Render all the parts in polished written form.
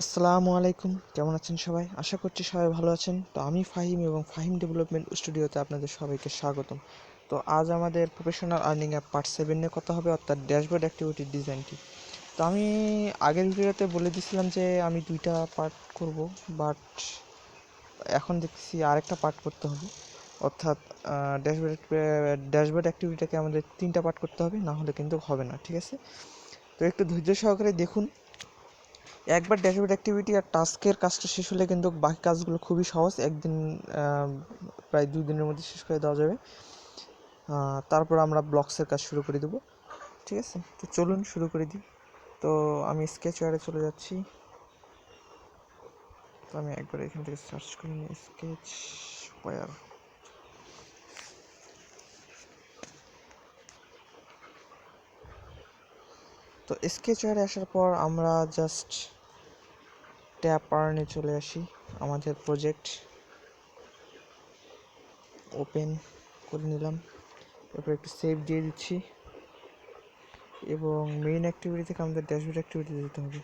আসসালামু আলাইকুম, কেমন আছেন সবাই? আশা করছি সবাই ভালো আছেন। তো আমি ফাহিম এবং ফাহিম ডেভেলপমেন্ট স্টুডিওতে আপনাদের সবাইকে স্বাগতম। তো আজ আমাদের প্রফেশনাল আর্নিং অ্যাপ পার্ট 7 নিয়ে কথা হবে, অর্থাৎ ড্যাশবোর্ড অ্যাক্টিভিটি ডিজাইনটি। তো আমি আগের ভিডিওতে বলে দিয়েছিলাম যে আমি 2টা পার্ট করব, বাট এখন দেখছি আরেকটা পার্ট করতে হবে, অর্থাৎ ড্যাশবোর্ড অ্যাক্টিভিটিটাকে আমাদের 3টা পার্ট করতে হবে, না হলে কিন্তু হবে না, ঠিক আছে? তো একটু ধৈর্য সহকারে দেখুন। একবার ড্যাশবোর্ড অ্যাক্টিভিটি আর টাস্কের কাজটা শেষ হলে কিন্তু বাকি কাজগুলো খুবই সহজ, একদিন প্রায় 2 দিনের মধ্যে শেষ করে দেওয়া যাবে। তারপর আমরা ব্লকসের কাজ শুরু করে দেবো, ঠিক আছে? তো চলুন শুরু করে দিই। তো আমি স্কেচওয়্যারে চলে যাচ্ছি। তো আমি একবার এখান থেকে সার্চ করে নিই স্কেচওয়্যার। তো স্কেচওয়্যারে আসার পর আমরা জাস্ট ট্যাপ আর্নে চলে আসি। আমাদের প্রজেক্ট ওপেন করে নিলাম, এরপর একটু সেভ দিয়ে দিচ্ছি এবং মেইন অ্যাক্টিভিটি থেকে আমাদের ড্যাশবোর্ড অ্যাক্টিভিটিতে যেতে হবে।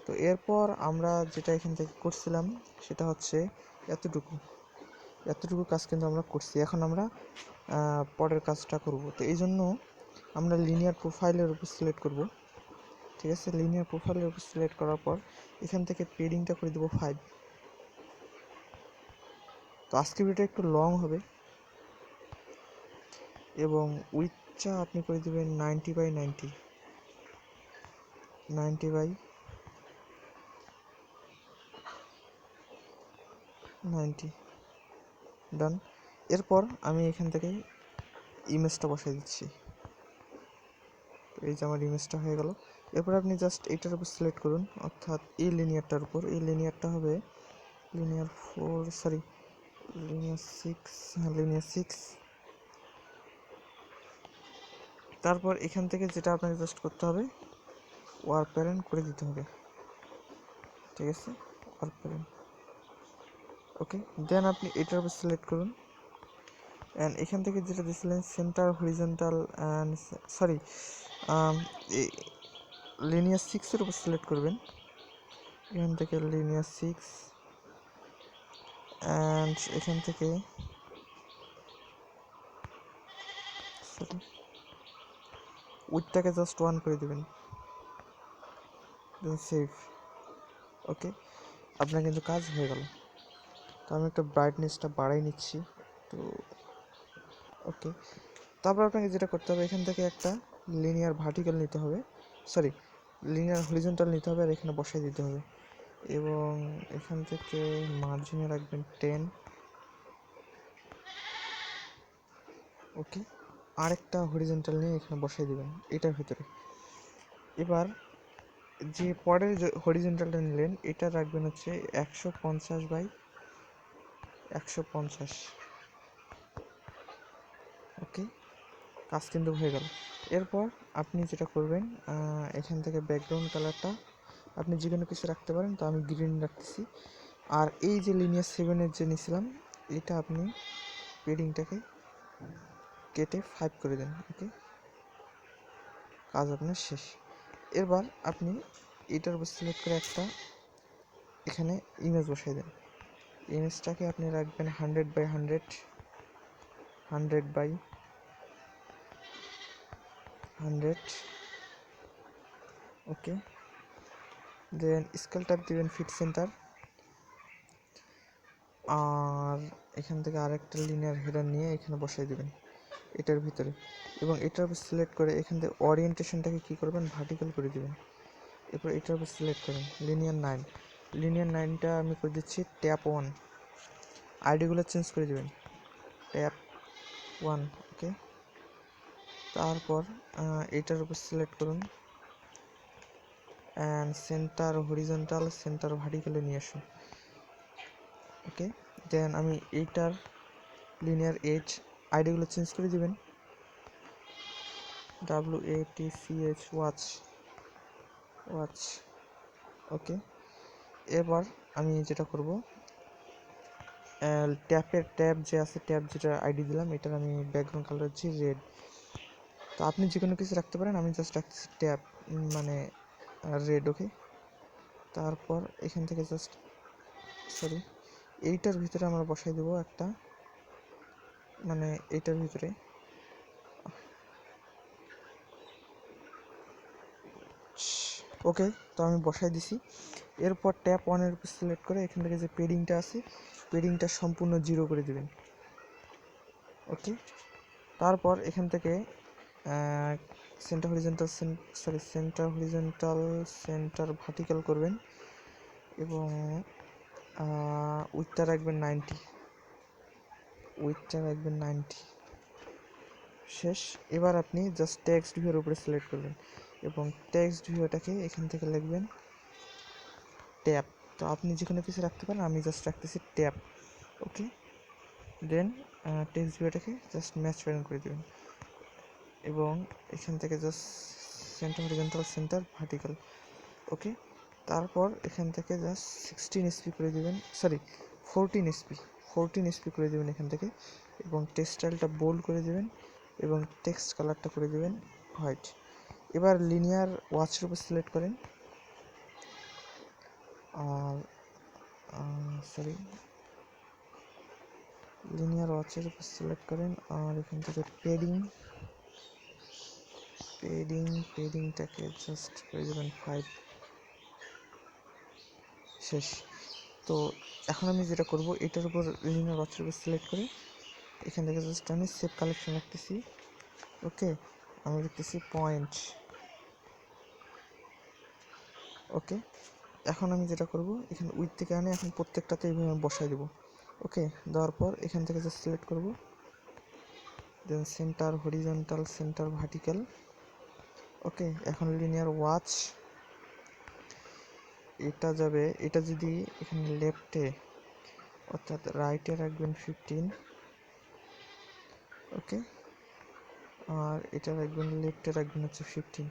তো এরপর আমরা যেটা এখান থেকে করছিলাম সেটা হচ্ছে এতটুকু কাজ কিন্তু আমরা করছি। এখন আমরা পরের কাজটা করব। তো এই জন্য আমরা লিনিয়ার প্রোফাইলের উপর সিলেক্ট করব, ঠিক আছে? লিনিয়ার প্রোফাইলের উপর সিলেক্ট করার পর এখান থেকে পেডিংটা করে দেবো 5। তো আজকে ভিডিওটা একটু লং হবে এবং উইথটা আপনি করে দেবেন 90/90 ডান। এরপর আমি এখান থেকে ইমেজটা বসাই দিচ্ছি। তো এই যে আমার ইমেজটা হয়ে গেল। এরপর আপনি জাস্ট এইটার উপর সিলেক্ট করুন, অর্থাৎ এই লিনিয়ারটার উপর। এই লিনিয়ারটা হবে লিনিয়ার 6। তারপর এখান থেকে যেটা আপনাকে জাস্ট করতে হবে, ওয়ার্ক প্যারেন্ট করে দিতে হবে, ঠিক আছে? ওয়ার্ক প্যারেন্ট, ওকে। দেন আপনি এটার উপর সিলেক্ট করুন অ্যান্ড এখান থেকে যেটা দিয়েছিলেন সেন্টার হরিজন্টাল অ্যান্ড লিনিয়ার 6-এর উপর সিলেক্ট করবেন। এখান থেকে লিনিয়ার 6 অ্যান্ড এখান থেকে উইথটাকে জাস্ট 1 করে দেবেন, দেন সেভ, ওকে। আপনার কিন্তু কাজ হয়ে গেল। তো আমি একটা ব্রাইটনেসটা বাড়াই নিচ্ছি, তো ওকে। তারপর আপনাকে যেটা করতে হবে, এখান থেকে একটা লিনিয়ার ভার্টিক্যাল নিতে হবে, লিনিয়ার হরিজন্টাল নিতে হবে আর এখানে বসাই দিতে হবে এবং এখান থেকে মার্জিনে রাখবেন 10, ওকে। আরেকটা হরিজন্টাল নিয়ে এখানে বসাই দিবেন এটার ভিতরে। এবার যে পরের হরিজন্টালটা নিলেন এটা রাখবেন হচ্ছে 150/150, ওকে। কাজ কিন্তু হয়ে গেল। এরপর আপনি যেটা করবেন, এখান থেকে ব্যাকগ্রাউন্ড কালারটা আপনি যে কোনো কিছু রাখতে পারেন, তো আমি গ্রিন রাখতেছি। আর এই যে লিনিয়ার 7-এর যে নিয়েছিলাম এটা আপনি পেডিংটাকে কেটে 5 করে দেন, ওকে। কাজ আপনার শেষ। এবার আপনি এটার উপর সিলেক্ট করে একটা এখানে ইমেজ বসাই দেন। ইমেজটাকে আপনি রাখবেন 100/100, ওকে। দেন স্কেল ট্যাব দিবেন ফিট সেন্টার আর এখান থেকে আরেকটা লিনিয়ার হেডার নিয়ে এখানে বসাই দিবেন এটার ভিতরে এবং এটার উপর সিলেক্ট করে এখান থেকে ওরিয়েন্টেশনটাকে কী করবেন, ভার্টিক্যাল করে দিবেন। এরপর এটার উপর সিলেক্ট করেন লিনিয়ার 9টা আমি করে দিচ্ছি ট্যাপ 1। আইডিগুলো চেঞ্জ করে দেবেন ট্যাপ 1, ওকে। তারপর এটার উপর সিলেক্ট করুন অ্যান্ড সেন্টার ভার্টিক্যালে নিয়ে আসুন, ওকে। দেন আমি এইটার লিনিয়ার 8 আইডিগুলো চেঞ্জ করে দিবেন WATCH ওয়াচ, ওকে। এবার আমি যেটা করব, ট্যাপ যে আছে, ট্যাপ যেটা আইডি দিলাম এটার আমি ব্যাকগ্রাউন্ড কালার হচ্ছে রেড। তো আপনি যে কোনো কিছু রাখতে পারেন, আমি জাস্ট রাখতেছি ট্যাপ মানে রেড, ওকে। তারপর এখান থেকে জাস্ট এইটার ভিতরে আমরা বসাই দেবো একটা, মানে এইটার ভিতরে ওকে। তো আমি বসাই দিছি। এরপর ট্যাপ ওয়ানের উপর সিলেক্ট করে এখান থেকে যে পেডিংটা আছে পেডিংটা সম্পূর্ণ 0 করে দেবেন। ওকে, তারপর এখান থেকে সেন্টার হরিজন্টাল সেন্টার ভার্টিক্যাল করবেন এবং উইথটা রাখবেন 90 শেষ। এবার আপনি জাস্ট টেক্সট ভিউর উপরে সিলেক্ট করবেন এবং টেক্সট ভিউটাকে এখান থেকে লিখবেন ট্যাব। তো আপনি যে কোনো কিছু রাখতে পারেন, আমি জাস্ট রাখতেছি ট্যাব। ওকে, দেন টেক্সট ভিউটাকে জাস্ট ম্যাচ প্যাটার্ন করে দেবেন এবং এখান থেকে just centre horizontal centre vertical. Okay, তারপর এখান থেকে জাস্ট 16 এসপি করে দেবেন, 14 এসপি করে দেবেন এখান থেকে এবং টেক্সট স্টাইলটা বোল্ড করে দেবেন এবং টেক্সট কালারটা করে দেবেন হোয়াইট। এবার লিনিয়ার ওয়াচের উপর সিলেক্ট করেন আর লিনিয়ার ওয়াচের উপর সিলেক্ট করেন আর এখান থেকে পেডিংটাকে জাস্ট করে দেবেন 5 শেষ। তো এখন আমি যেটা করব, এটার উপর লিনিয়ার ওয়াচের উপর সিলেক্ট করে এখান থেকে জাস্ট আমি সেভ কালেকশন রাখতেছি। ওকে, আমি লিখতেছি পয়েন্ট। ওকে, এখন আমি যেটা করব, এখানে উইথ থেকে আনে এখন প্রত্যেকটাতে এইভাবে বসাই দেবো। ওকে, দেওয়ার পর এখান থেকে জাস্ট সিলেক্ট করব, দেন সেন্টার হরিজন্টাল সেন্টার ভার্টিক্যাল। ওকে, এখন লিনিয়ার ওয়াচ এটা যাবে, এটা যদি এখানে লেফটে অর্থাৎ রাইটে রাখবেন 15। ওকে, আর এটা রাখবেন লেফটে রাখবেন হচ্ছে 15।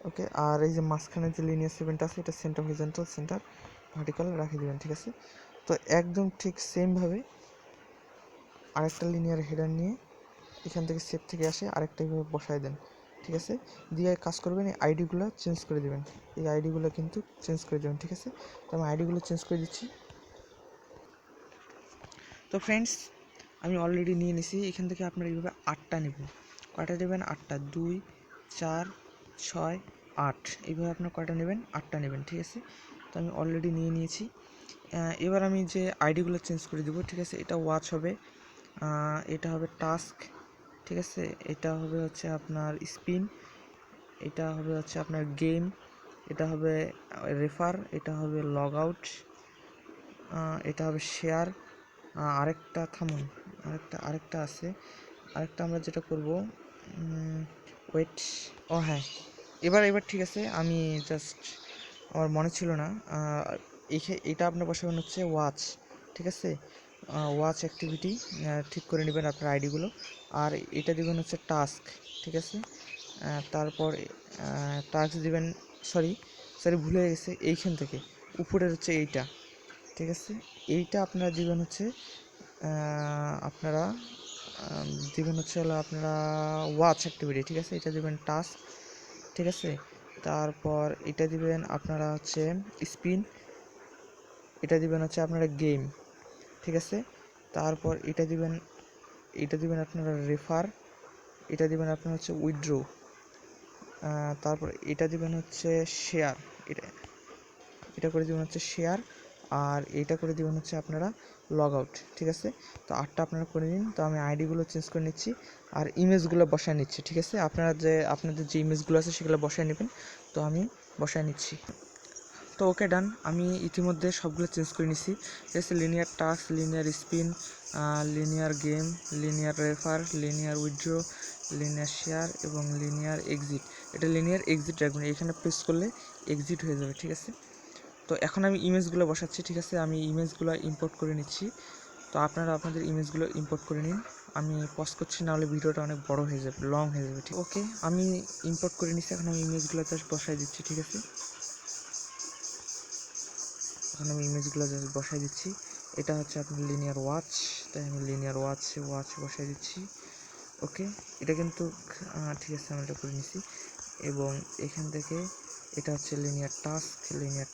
ওকে, আর এই যে মাঝখানে যে লিনিয়ার 7টা আছে এটা সেন্টার হরিজন্টাল সেন্টার ভার্টিক্যাল রাখিয়ে দেবেন। ঠিক আছে, তো একদম ঠিক সেমভাবে আরেকটা লিনিয়ার হেডার নিয়ে এখান থেকে সেভ থেকে আসে আরেকটা এইভাবে বসায় দেন। ঠিক আছে, দিয়ে কাজ করবেন, এই আইডিগুলো চেঞ্জ করে দেবেন, এই আইডিগুলো কিন্তু চেঞ্জ করে দেবেন। ঠিক আছে, তো আমি আইডিগুলো চেঞ্জ করে দিচ্ছি। তো ফ্রেন্ডস, আমি অলরেডি নিয়ে নিছি। এখান থেকে আপনারা এইভাবে 8টা নেবেন। কয়টা নেবেন? 8টা, 2 4 6 8, এইভাবে আপনার কয়টা নেবেন? 8টা নেবেন। ঠিক আছে, তো আমি অলরেডি নিয়ে নিয়েছি। এবার আমি যে আইডিগুলো চেঞ্জ করে দেবো। ঠিক আছে, এটা ওয়াচ হবে, এটা হবে টাস্ক। ঠিক আছে, এটা হবে হচ্ছে আপনার স্পিন, এটা হবে হচ্ছে আপনার গেম, এটা হবে রেফার, এটা হবে লগ আউট, এটা হবে শেয়ার। আরেকটা থামুন, আরেকটা আছে, আরেকটা আমরা যেটা করব, ওয়েট, ও হ্যাঁ, এবার ঠিক আছে, আমি জাস্ট আমার মনে ছিল না। এটা আপনার বসাবেন হচ্ছে ওয়াচ। ঠিক আছে, ওয়াচ অ্যাক্টিভিটি ঠিক করে নেবেন আপনার আইডিগুলো। আর এটা দিবেন হচ্ছে টাস্ক। ঠিক আছে, তারপর টাস্ক দিবেন, সরি ভুলে গেছে, এইখান থেকে উপরের হচ্ছে এইটা। ঠিক আছে, এইটা আপনারা দিবেন হচ্ছে আপনারা দিবেন হচ্ছে হলো আপনারা ওয়াচ অ্যাক্টিভিটি। ঠিক আছে, এটা দিবেন টাস্ক। ঠিক আছে, তারপর এটা দিবেন আপনারা হচ্ছে স্পিন, এটা দিবেন হচ্ছে আপনারা গেম। ঠিক আছে, তারপর এটা দিবেন আপনারা রেফার, এটা দিবেন আপনারা হচ্ছে উইথড্র, তারপর এটা দিবেন হচ্ছে শেয়ার, এটা করে দিবেন হচ্ছে শেয়ার, আর এইটা করে দিবেন হচ্ছে আপনারা লগ আউট। ঠিক আছে, তো 8টা আপনারা করে নিন। তো আমি আইডিগুলো চেঞ্জ করে নিচ্ছি আর ইমেজগুলো বসায় নিচ্ছি। ঠিক আছে, আপনাদের যে ইমেজগুলো আছে সেগুলো বসায় নেবেন। তো আমি বসায় নিচ্ছি। তো ওকে, ডান। আমি ইতিমধ্যে সবগুলো চেঞ্জ করে নিচ্ছি। ঠিক আছে, linear task, linear spin, linear game, linear refer, linear withdraw, linear share এবং লিনিয়ার এক্সিট। এটা লিনিয়ার এক্সিট রাখবেন, এখানে প্রেস করলে এক্সিট হয়ে যাবে। ঠিক আছে, তো এখন আমি ইমেজগুলো বসাচ্ছি। ঠিক আছে, আমি ইমেজগুলো ইম্পোর্ট করে নিচ্ছি। তো আপনারা আপনাদের ইমেজগুলো ইম্পোর্ট করে নিন। আমি পজ করছি, নাহলে ভিডিওটা অনেক বড় হয়ে যাবে, লং হয়ে যাবে। ঠিক, ওকে, আমি ইম্পোর্ট করে নিচ্ছি। এখন আমি ইমেজগুলো জাস্ট বসাই দিচ্ছি। ঠিক আছে, এখন আমি ইমেজগুলো জাস্ট বসাই দিচ্ছি। এটা হচ্ছে আপনার লিনিয়ার ওয়াচ, তাই আমি লিনিয়ার ওয়াচ বসাই দিচ্ছি। ওকে, এটা কিন্তু ঠিক আছে, আমরা এটা করে নিছি। এবং এখান থেকে এটা হচ্ছে লিনিয়ার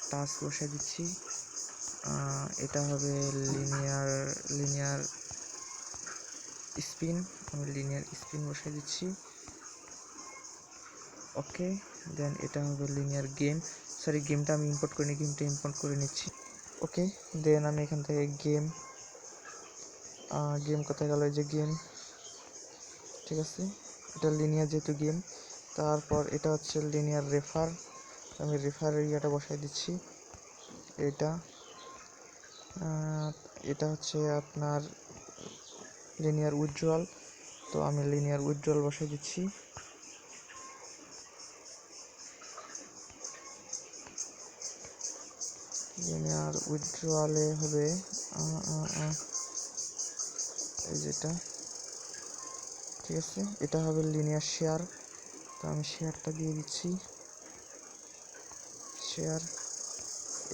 টাস্ক বসাই দিচ্ছি। এটা হবে লিনিয়ার স্পিন, আমি লিনিয়ার স্পিন বসাই দিচ্ছি। ওকে, দেন এটা হবে লিনিয়ার গেমটা আমি ইম্পোর্ট করিনি, গেমটা ইম্পোর্ট করে নিচ্ছি। ওকে, দেন আমি এখান থেকে গেম কোথায় গেল, এই যে গেম, ঠিক আছে, এটা লিনিয়ার যেহেতু গেম। তারপর এটা হচ্ছে লিনিয়ার রেফার, আমি রেফার এরিয়াটা বসাই দিচ্ছি। এটা হচ্ছে আপনার লিনিয়ার উইথড্রয়াল, তো আমি লিনিয়ার উইথড্রয়াল বসাই দিচ্ছি। লিনিয়ার উইথড্রয়ালে হবে এই যেটা, ঠিক আছে, এটা হবে লিনিয়ার শেয়ার, তো আমি শেয়ারটা দিয়ে দিচ্ছি, শেয়ার।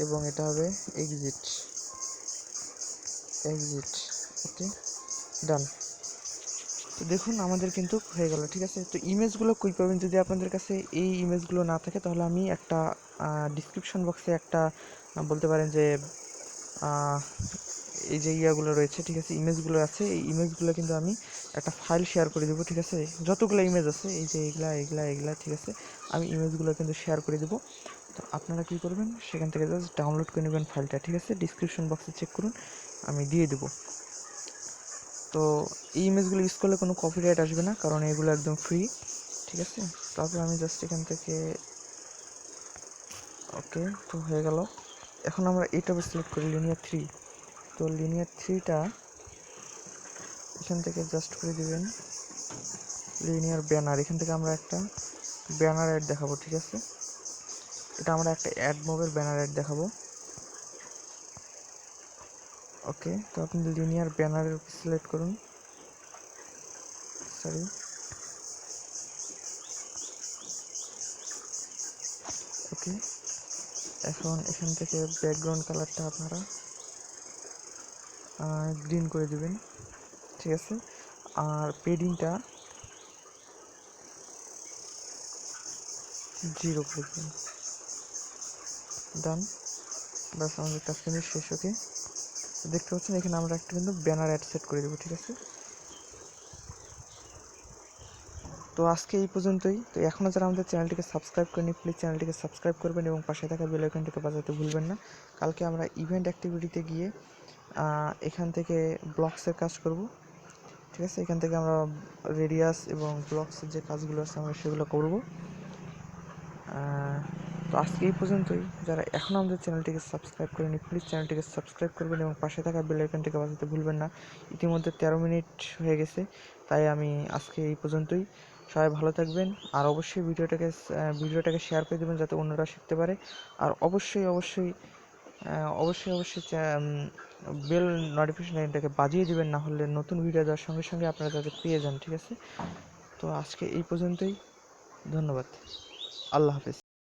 এবং এটা হবে এক্সিট। ওকে, ডান। তো দেখুন আমাদের কিন্তু হয়ে গেল, ঠিক আছে। তো ইমেজগুলো কই পাবেন, যদি আপনাদের কাছে এই ইমেজগুলো না থাকে তাহলে আমি একটা ডিসক্রিপশন বক্সে একটা বলতে পারেন যে এই যে ইয়াগুলো রয়েছে, ঠিক আছে, ইমেজগুলো আছে, এই ইমেজগুলো কিন্তু আমি একটা ফাইল শেয়ার করে দেবো, ঠিক আছে। যতগুলো ইমেজ আছে, এই যে এগুলা, ঠিক আছে, আমি ইমেজগুলো কিন্তু শেয়ার করে দেবো। তো আপনারা কী করবেন, সেখান থেকে জাস্ট ডাউনলোড করে নেবেন ফাইলটা, ঠিক আছে। ডিসক্রিপশন বক্সে চেক করুন, আমি দিয়ে দেবো। তো এই ইমেজগুলো ইউজ করলে কোনো কপিরাইট আসবে না, কারণ এগুলো একদম ফ্রি, ঠিক আছে। তারপর আমি জাস্ট এখান থেকে ওকে, তো হয়ে গেল। এখন আমরা এটা সিলেক্ট করি লিনিয়ার 3। তো লিনিয়ার 3টা এখান থেকে জাস্ট করে দিবেন লিনিয়ার ব্যানার, এখান থেকে আমরা একটা ব্যানার অ্যাড দেখাবো, ঠিক আছে। এটা আমরা একটা অ্যাড মবের ব্যানার অ্যাড দেখাবো। ওকে, তো আপনি লিনিয়ার ব্যানারের উপর সিলেক্ট করুন, সরি, ওকে। এখন এখান থেকে ব্যাকগ্রাউন্ড কালারটা আপনারা গ্রিন করে দেবেন, ঠিক আছে। আর পেডিংটা 0 করে দেবেন, ডান। বাস, আমাদের কাজ কিন্তু শেষ। ওকে, দেখতে পাচ্ছেন এখানে আমরা একটা কিন্তু ব্যানার অ্যাড সেট করে দেবো, ঠিক আছে। তো আজকে এই পর্যন্তই। তো এখনও যারা আমাদের চ্যানেলটিকে সাবস্ক্রাইব করেনি, প্লিজ চ্যানেলটিকে সাবস্ক্রাইব করবেন এবং পাশে থাকা বেল আইকনটিকে বাজাতে ভুলবেন না। কালকে আমরা ইভেন্ট অ্যাক্টিভিটিতে গিয়ে এখান থেকে ব্লকসের কাজ করব, ঠিক আছে। এখান থেকে আমরা রেডিয়াস এবং ব্লকসের যে কাজগুলো আছে আমরা সেগুলো করব। তো আজকে এই পর্যন্তই। যারা এখনও আমাদের চ্যানেলটিকে সাবস্ক্রাইব করেনি, প্লিজ চ্যানেলটিকে সাবস্ক্রাইব করবেন এবং পাশে থাকা বেল আইকনটিকে বাজাতে ভুলবেন না। ইতিমধ্যে 13 মিনিট হয়ে গেছে, তাই আমি আজকে এই পর্যন্তই। সবাই ভালো থাকবেন, আর অবশ্যই ভিডিওটাকে শেয়ার করে দেবেন যাতে অন্যরা শিখতে পারে। আর অবশ্যই বেল নোটিফিকেশনটাকে বাজিয়ে দেবেন, না হলে নতুন ভিডিও দেওয়ার সঙ্গে সঙ্গে আপনারা যাতে পেয়ে যান, ঠিক আছে। তো আজকে এই পর্যন্তই, ধন্যবাদ, আল্লাহ হাফেজ।